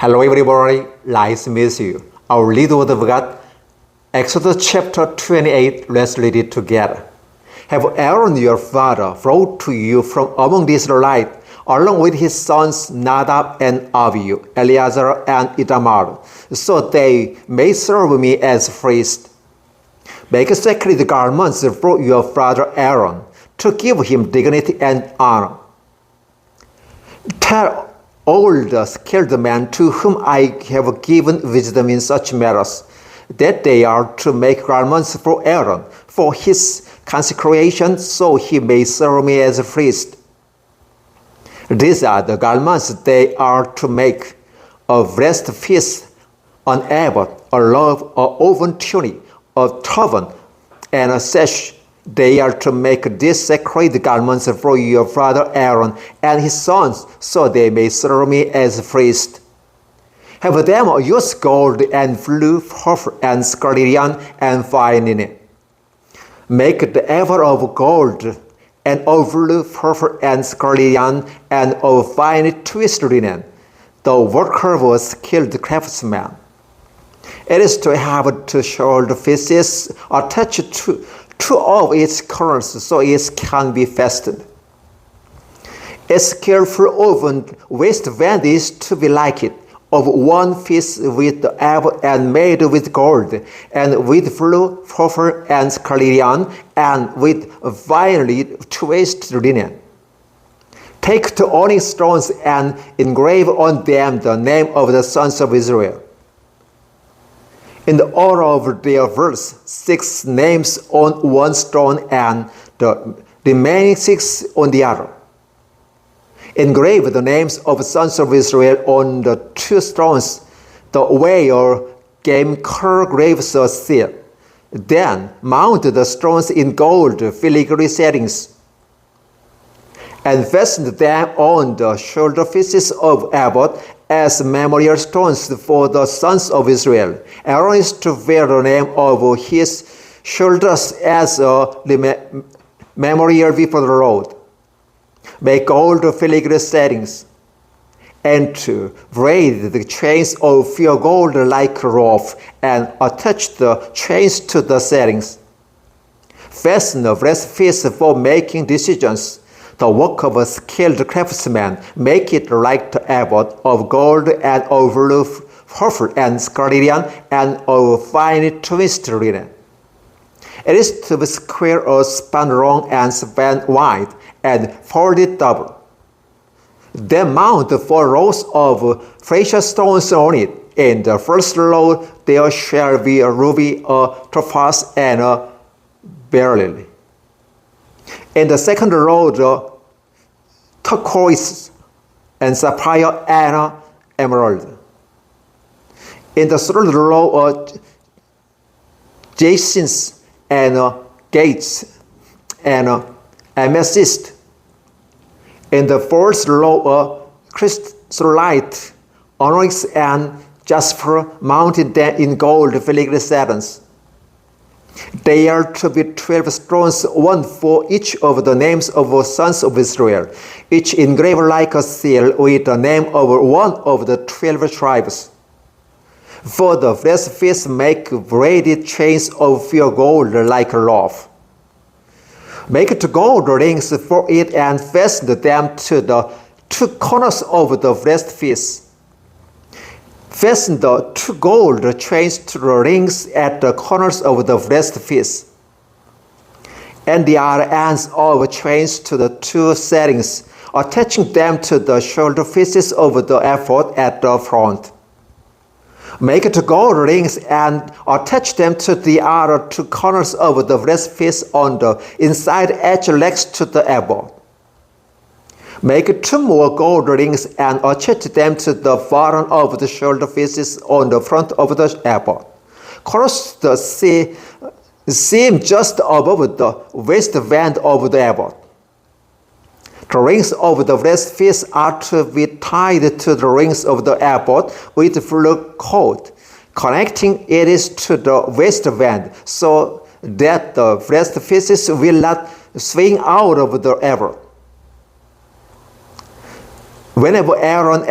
Hello everybody, nice to meet you. Our little word of God, Exodus chapter 28, let's read it together. Have Aaron your father brought to you from among the Israelites, along with his sons Nadab and Abihu, Eleazar and Ithamar, so they may serve me as priests. Make sacred garments for your father Aaron, to give him dignity and honor. Tell all the skilled men to whom I have given wisdom in such matters, that they are to make garments for Aaron, for his consecration, so he may serve me as a priest. These are the garments they are to make: a breast piece, an ephod, a loaf, a woven tunic, a turban, and a sash. They are to make these sacred garments for your father Aaron and his sons, so they may serve me as priests. Have them use gold and blue, purple, and scarlet yarn and fine linen. Make the ephod of gold, and of blue, purple, and scarlet yarn, and of fine twisted linen. The worker was a skilled craftsman. It is to have two shoulder pieces attached to two of its corners, so it can be fastened. A skillful woven waistband is to be like it, of one piece with the ephod and made with gold, and with blue, purple, and scarlet yarn, and with finely twisted linen. Take the onyx stones and engrave on them the name of the sons of Israel, in the order of their births, 6 names on one stone and the remaining 6 on the other. Engrave the names of sons of Israel on the 2 stones, the way a gamekeeper graves a seal. Then mount the stones in gold filigree settings, and fasten them on the shoulder pieces of ephod as memorial stones for the sons of Israel. Aaron is to wear the name of his shoulders as a memorial before the Lord. Make gold filigree settings, and to braid the chains of pure gold like a rope, and attach the chains to the settings. Fasten a breastpiece for making decisions, the work of a skilled craftsman. Make it like the ephod of gold, and of blue, purple, and scarlet yarn, and of fine twisted linen. It is to be square or span long and span wide, and folded double. Then mount 4 rows of precious stones on it. In the first row there shall be a ruby, a topaz, and a beryl. In the second row, the turquoise and sapphire and emerald. In the third row, jacinth and gates and amethyst. In the fourth row, chrysolite, onyx, and jasper, mounted them in gold filigree settings. They are to be 12 stones, 1 for each of the names of the sons of Israel, each engraved like a seal with the name of one of the 12 tribes. For the breastpiece, make braided chains of pure gold like a loaf. Make 2 gold rings for it, and fasten them to the 2 corners of the breastpiece. Fasten the 2 gold chains to the rings at the corners of the breastpiece, and the other ends of chains to the 2 settings, attaching them to the shoulder pieces of the ephod at the front. Make 2 gold rings and attach them to the other 2 corners of the breastpiece on the inside edge next to the ephod. Make 2 more gold rings and attach them to the bottom of the shoulder pieces on the front of the ephod. Cross the seam just above the waistband of the ephod. The rings of the breastpiece are to be tied to the rings of the ephod with blue cord, connecting it to the waistband, so that the breastpieces will not swing out of the ephod. Whenever Aaron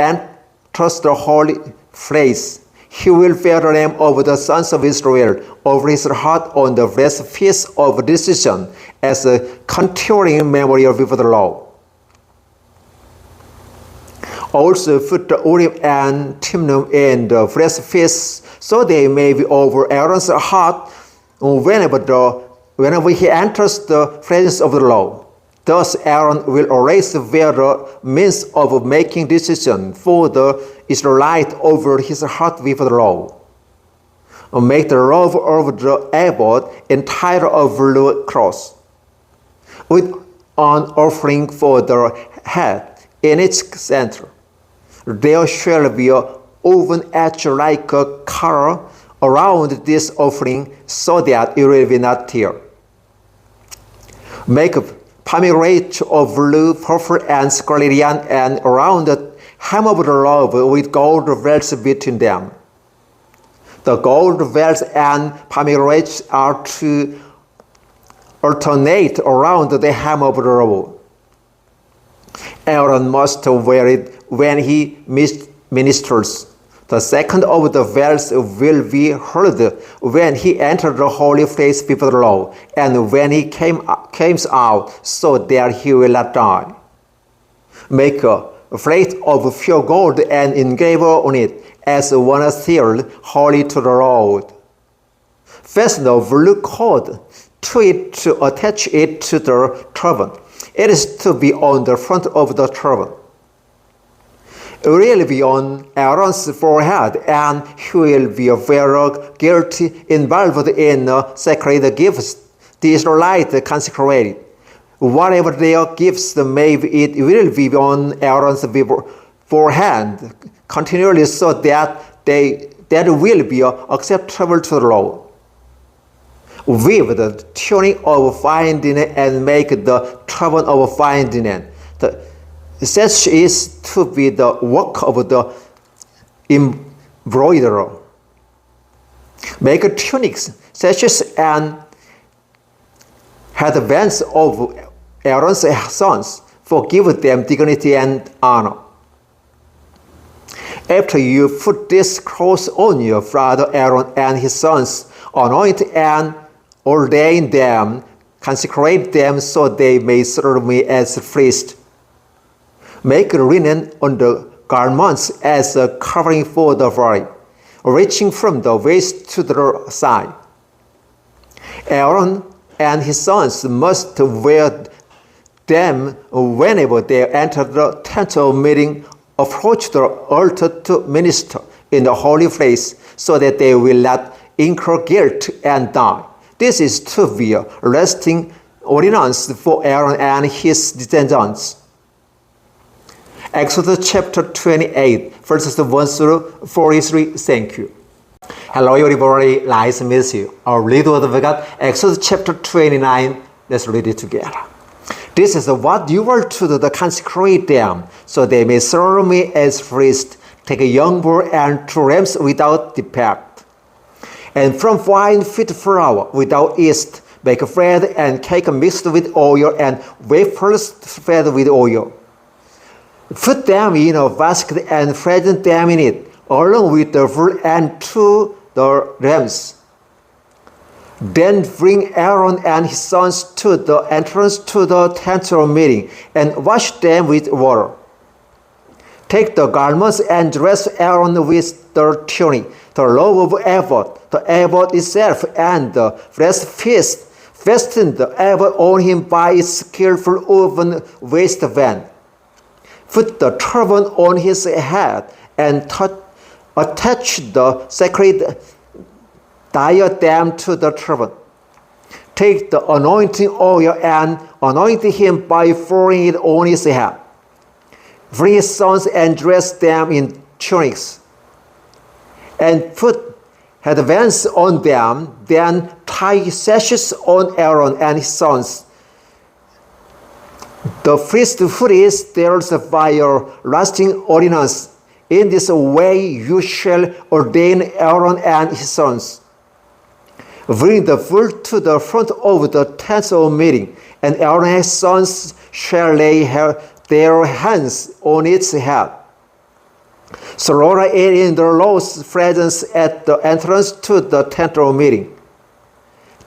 enters the holy place, he will bear the name of the sons of Israel over his heart on the breastpiece of decision as a continuing memorial before the Lord. Also put the Urim and Thummim in the breastpiece, so they may be over Aaron's heart whenever he enters the presence of the Lord. Thus Aaron will always bear the means of making decision for the Israelite over his heart before the Lord. Make the robe of the ephod entire of blue cloth, with an offering for the head in its center. There shall be a woven edge like a collar around this offering, so that it will be not tear. Make a pomegranate of blue, purple, and scarlet yarn, and around the hem of the robe with gold veils between them. The gold veils and pomegranates are to alternate around the hem of the robe. Aaron must wear it when he ministers. The second of the veils will be heard when he enters the holy place before the Lord, and when he comes out, so that he will not die. Make a plate of pure gold and engrave on it as one sealed, holy to the Lord. Fasten a blue cord to it to attach it to the turban. It is to be on the front of the turban. It will be on Aaron's forehead, and he will be very guilty involved in sacred gifts the Israelites consecrated. Whatever their gifts may be, it will be on Aaron's forehead continually, so that will be acceptable to the Lord. Weave the tunic of fine linen and make the turban of fine linen. Such is to be the work of the embroiderer. Make tunics, sashes, and headbands of Aaron's sons, for give them dignity and honor. After you put this cross on your brother Aaron and his sons, anoint and ordain them, consecrate them, so they may serve me as priests. Make linen on the garments as a covering for the body, reaching from the waist to the side. Aaron and his sons must wear them whenever they enter the tent of meeting, approach the altar to minister in the holy place, so that they will not incur guilt and die. This is to be a lasting ordinance for Aaron and his descendants. Exodus chapter 28, verses 1 through 43. Thank you. Hello everybody, nice to meet you. Our little word of God, Exodus chapter 29. Let's read it together. This is what you are to do to consecrate them, so they may serve me as priests. Take a young bull and 2 rams without defect, and from fine wheat flour without yeast, make bread and cake mixed with oil, and wafers fed with oil. Put them in a basket and present them in it, along with the bull and 2 the rams. Then bring Aaron and his sons to the entrance to the tent of meeting, and wash them with water. Take the garments and dress Aaron with the tunic, the robe of ephod, the ephod itself, and the breastpiece. Fasten the ephod on him by its skillful woven waistband. Put the turban on his head and attach the sacred diadem to the turban. Take the anointing oil and anoint him by pouring it on his head. Bring his sons and dress them in tunics, and put headbands on them. Then tie sashes on Aaron and his sons. The priesthood is theirs by a lasting ordinance. In this way you shall ordain Aaron and his sons. Bring the bull to the front of the tent of meeting, and Aaron and his sons shall lay their hands on its head. Slaughter it in the Lord's presence at the entrance to the tent of meeting.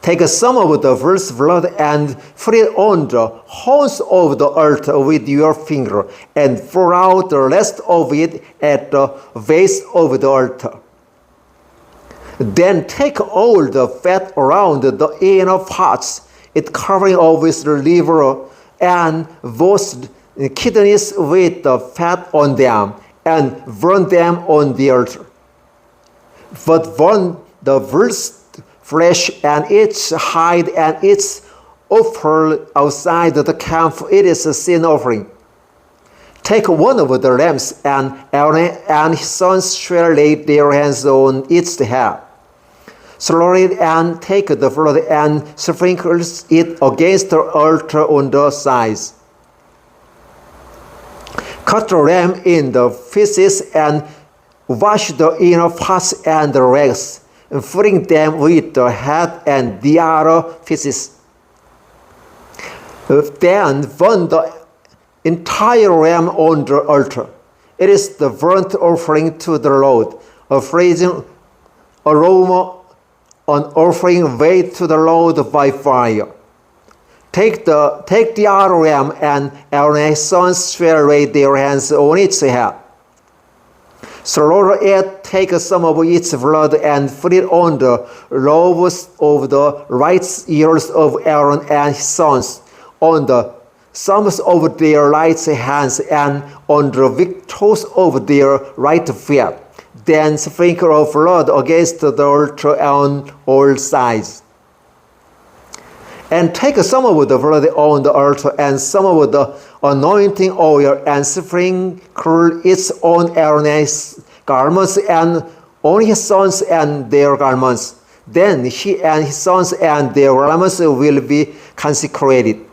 Take some of the first blood and put it on the horns of the altar with your finger, and pour out the rest of it at the base of the altar. Then take all the fat around the inner parts, it covering over the liver and both kidneys with the fat on them, and burn them on the altar. But burn the first flesh and its hide and its offal outside the camp. It is a sin offering. Take one of the lambs, and Aaron and his sons shall lay their hands on its head. Slaughter it and take the blood and sprinkle it against the altar on the sides. Cut the lamb in the pieces and wash the inner parts and the legs, filling them with the head and the other pieces. Then burn the entire lamb on the altar. It is the burnt offering to the Lord, a pleasing aroma, an offering made to the Lord by fire. Take the other lamb, and Aaron and his sons shall lay their hands on its head. Slaughter it, take some of its blood and put it on the lobes of the right ears of Aaron and his sons, on the thumbs of their right hands, and on the big toes of their right feet. Then sprinkle of blood against the altar on all sides. And take some of the blood on the altar and some of the anointing oil, and sprinkle it on Aaron's garments and on his sons and their garments. Then he and his sons and their garments will be consecrated.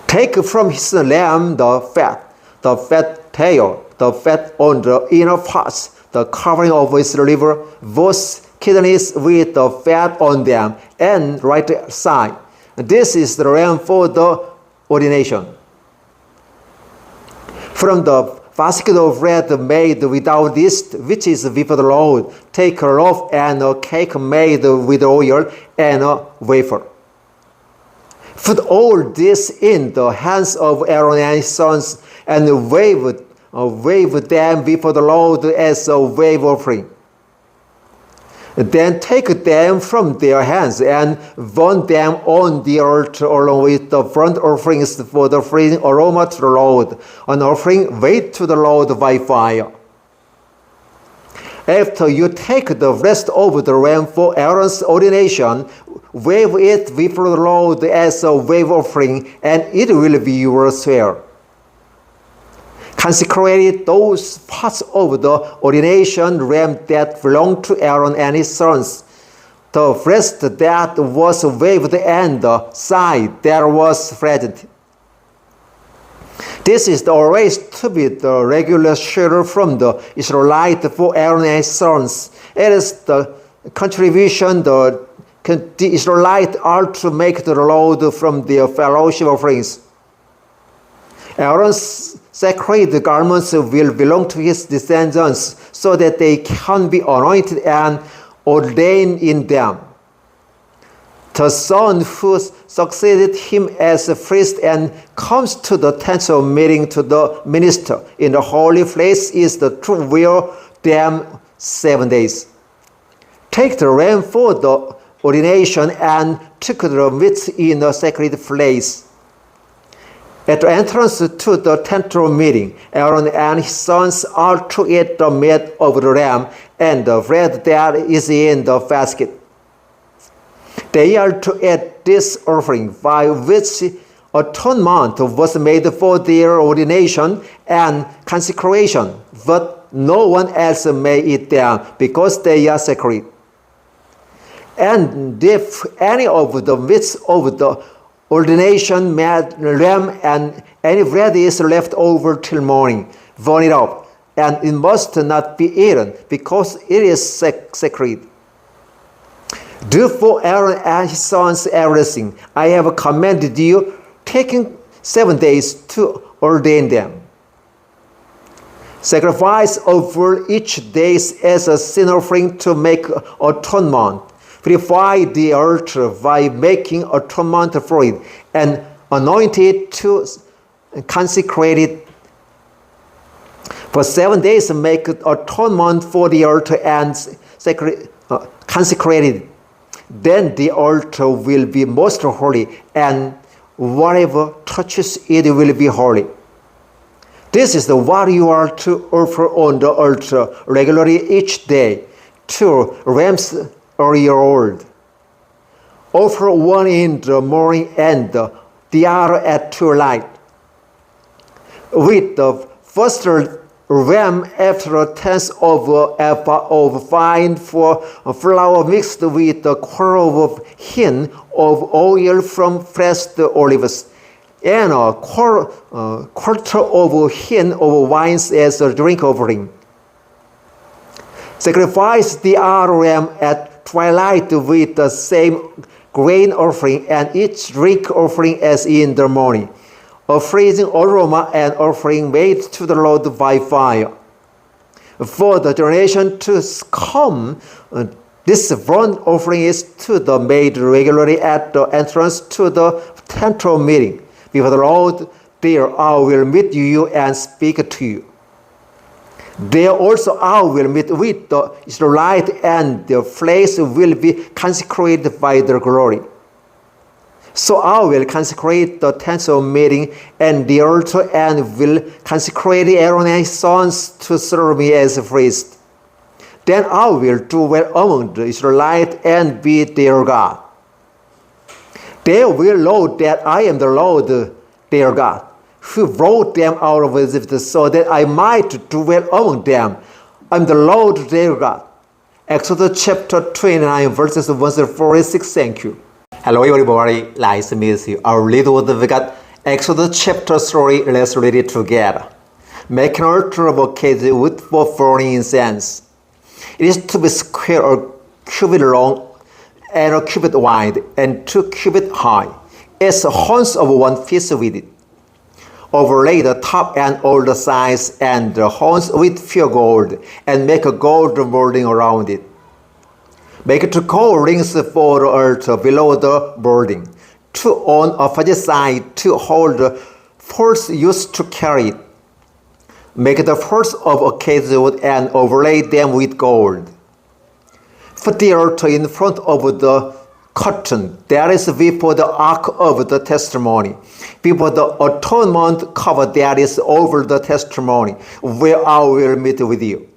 Take from his lamb the fat tail, the fat on the inner parts, the covering of his liver, both kidneys with the fat on them, and right side. This is the lamb for the ordination. From the basket of bread made without yeast, which is before the Lord, take a loaf and a cake made with oil and a wafer. Put all this in the hands of Aaron and his sons, and wave them before the Lord as a wave offering. Then take them from their hands and burn them on the altar along with the burnt offerings for the pleasing aroma to the Lord, an offering made to the Lord by fire. After you take the rest of the lamb for Aaron's ordination, wave it before the Lord as a wave offering, and it will be your share. Consecrate those parts of the ordination lamb that belonged to Aaron and his sons, the breast that was waved and the side that was flattened. This is always to be the regular share from the Israelite for Aaron and his sons. It is the contribution the Israelites are to make to the Lord from their fellowship offerings. Aaron's sacred garments will belong to his descendants, so that they can be anointed and ordained in them. The son who succeeded him as a priest and comes to the tent of meeting to the minister in the holy place is the to wear them 7 days. Take the lamb for the ordination and took the meat in a sacred place. At the entrance to the tent of meeting, Aaron and his sons are to eat the meat of the lamb and the bread that is in the basket. They are to eat this offering by which atonement was made for their ordination and consecration, but no one else may eat them because they are sacred. And if any of the meats of the ordination lamb and any bread is left over till morning, burn it up, and it must not be eaten because it is sacred. Do for Aaron and his sons everything I have commanded you, taking 7 days to ordain them. Sacrifice offered each day as a sin offering to make atonement. Purify the altar by making atonement for it, and anoint it to consecrate it. For 7 days make atonement for the altar and consecrate it. Then the altar will be most holy, and whatever touches it will be holy. This is what you are to offer on the altar regularly each day. 2 rams a year old. Offer one in the morning and the other at twilight. With the first ram after a tenth of an ephah of fine flour mixed with a quarter of a hin of oil from pressed olives, and a quarter of a hin of wines as a drink offering. Sacrifice the other ram at twilight with the same grain offering and each drink offering as in the morning, a freezing aroma and offering made to the Lord by fire. For the generation to come, this burnt offering is to be made regularly at the entrance to the tent of meeting. Before the Lord, there I will meet you and speak to you. There also I will meet with the Israelites, and the place will be consecrated by their glory. So I will consecrate the tent of meeting and the altar, and will consecrate Aaron and his sons to serve me as a priest. Then I will dwell among the Israelites and be their God. They will know that I am the Lord their God, who brought them out of Egypt so that I might dwell among them. I am the Lord their God. Exodus chapter 29 verses 1 to 46. Thank you. Hello everybody, nice to meet you. Our little word we got Exodus chapter 3. Let's read it together. Make an altar of acacia wood for burning incense. It is to be square, a cubit long and a cubit wide, and 2 cubits high. Its horns of 1 piece with it. Overlay the top and all the sides and the horns with pure gold, and make a gold molding around it. Make 2 gold rings for the altar below the molding, 2 on opposite side to hold the poles used to carry it. Make the poles of acacia wood and overlay them with gold. Put the altar in front of the curtain that is before the ark of the testimony, before the atonement cover that is over the testimony, where I will meet with you.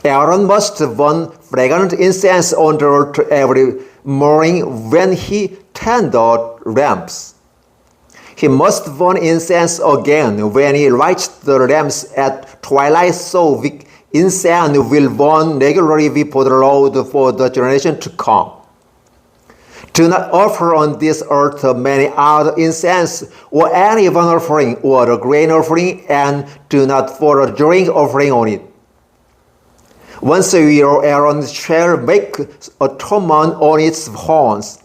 Aaron must burn fragrant incense on the altar every morning when he tends the lamps. He must burn incense again when he lights the lamps at twilight, so incense will burn regularly before the Lord for the generation to come. Do not offer on this altar many other incense or any burnt offering or a grain offering, and do not pour a drink offering on it. Once a year Aaron shall make atonement on its horns.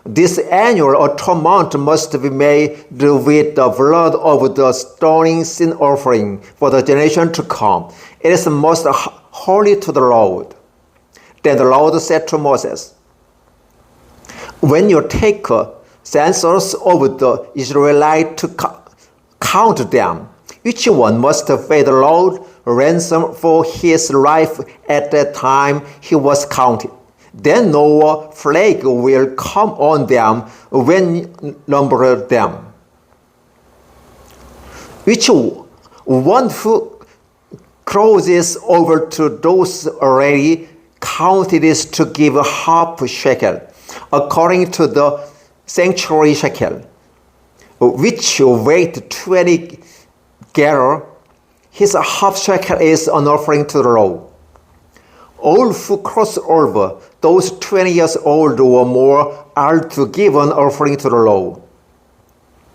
This annual atonement must be made with the blood of the stoning sin offering for the generation to come. It is most holy to the Lord. Then the Lord said to Moses, when you take census of the Israelites to count them, each one must pay the Lord ransom for his life at that time he was counted. Then no plague will come on them when you number them. Each one who crosses over to those already counted is to give half shekel, according to the sanctuary shekel, which weight 20 gerah. His half shekel is an offering to the Lord. All who cross over, those 20 years old or more, are to give an offering to the Lord.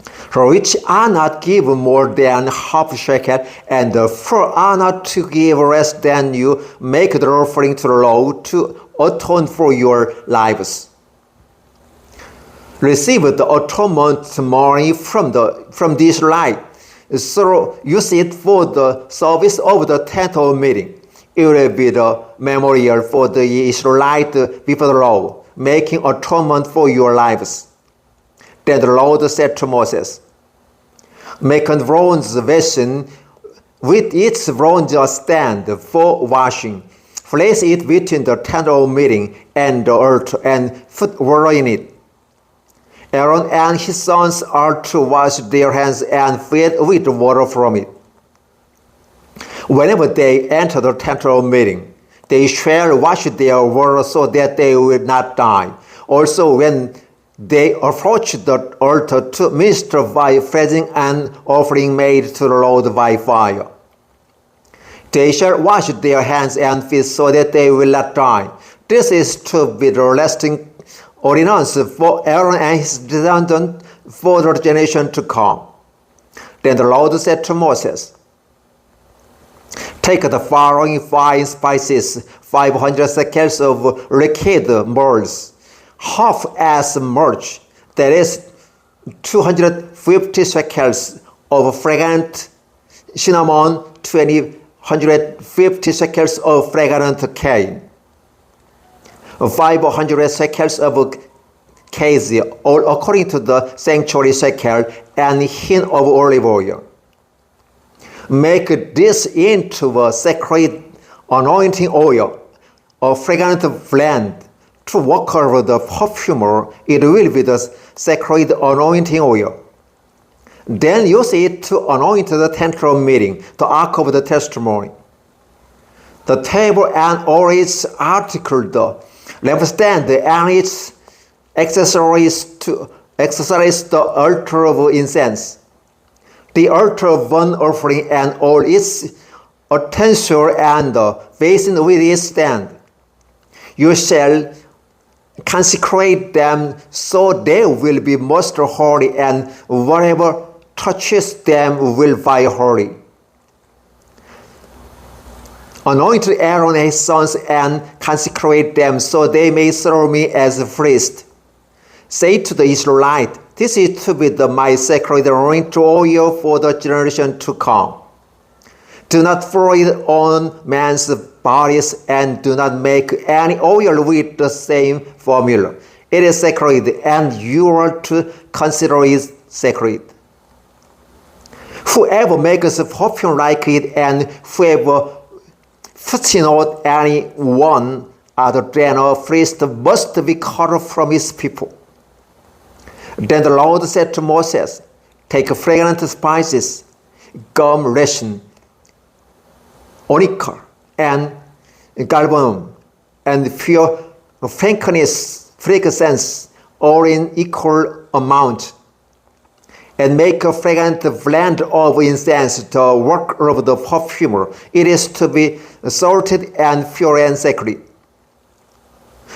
For which are not given more than half shekel, and for are not to give less than you, make the offering to the Lord to atone for your lives. Receive the atonement money from the Israelite. So use it for the service of the tent of meeting. It will be the memorial for the Israelites before the Lord, making atonement for your lives. Then the Lord said to Moses, make a bronze vessel with its bronze stand for washing. Place it between the tent of meeting and the altar and put water in it. Aaron and his sons are to wash their hands and feet with water from it. Whenever they enter the tent of meeting, they shall wash their water so that they will not die. Also, when they approach the altar to minister by praising an offering made to the Lord by fire, they shall wash their hands and feet so that they will not die. This is to be the lasting ordinance for Aaron and his descendants for the generation to come. Then the Lord said to Moses, take the following 5 spices, 500 shekels of liquid myrrh, half as much, that is 250 shekels of fragrant cinnamon, 150 shekels of fragrant cane, 500 shekels of cassia, all according to the sanctuary shekel, and hin of olive oil. Make this into a sacred anointing oil, a fragrant blend, to walk over the perfumer. It will be the sacred anointing oil. Then use it to anoint the tent of meeting, the ark of the testimony, the table and all its articles, the lampstand and its accessories, the altar of incense, the altar of burnt offering and all its utensils, and the basin with its stand. You shall consecrate them so they will be most holy, and whatever touches them will be holy. Anoint Aaron and his sons and consecrate them so they may serve me as a priest. Say to the Israelites, this is to be my sacred anointing oil for the generation to come. Do not throw it on man's bodies, and do not make any oil with the same formula. It is sacred, and you are to consider it sacred. Whoever makes a perfume like it, and whoever puts in out any one other than a priest, must be cut off from his people. Then the Lord said to Moses, take fragrant spices, gum resin, onycha, and galbanum, and pure frankincense, all in equal amount, and make a fragrant blend of incense, the work of the perfumer. It is to be salted and pure and sacred.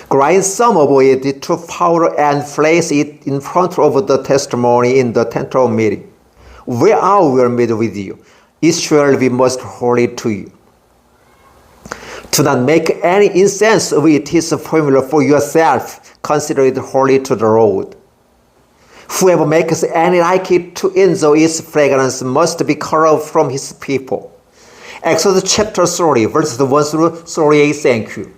Grind some of it to powder and place it in front of the testimony in the tent of meeting, where I will meet with you. It shall be most holy to you. Do not make any incense with his formula for yourself. Consider it holy to the Lord. Whoever makes any like it to enjoy its fragrance must be cut off from his people. Exodus chapter 30, verses 1 through 38. Thank you.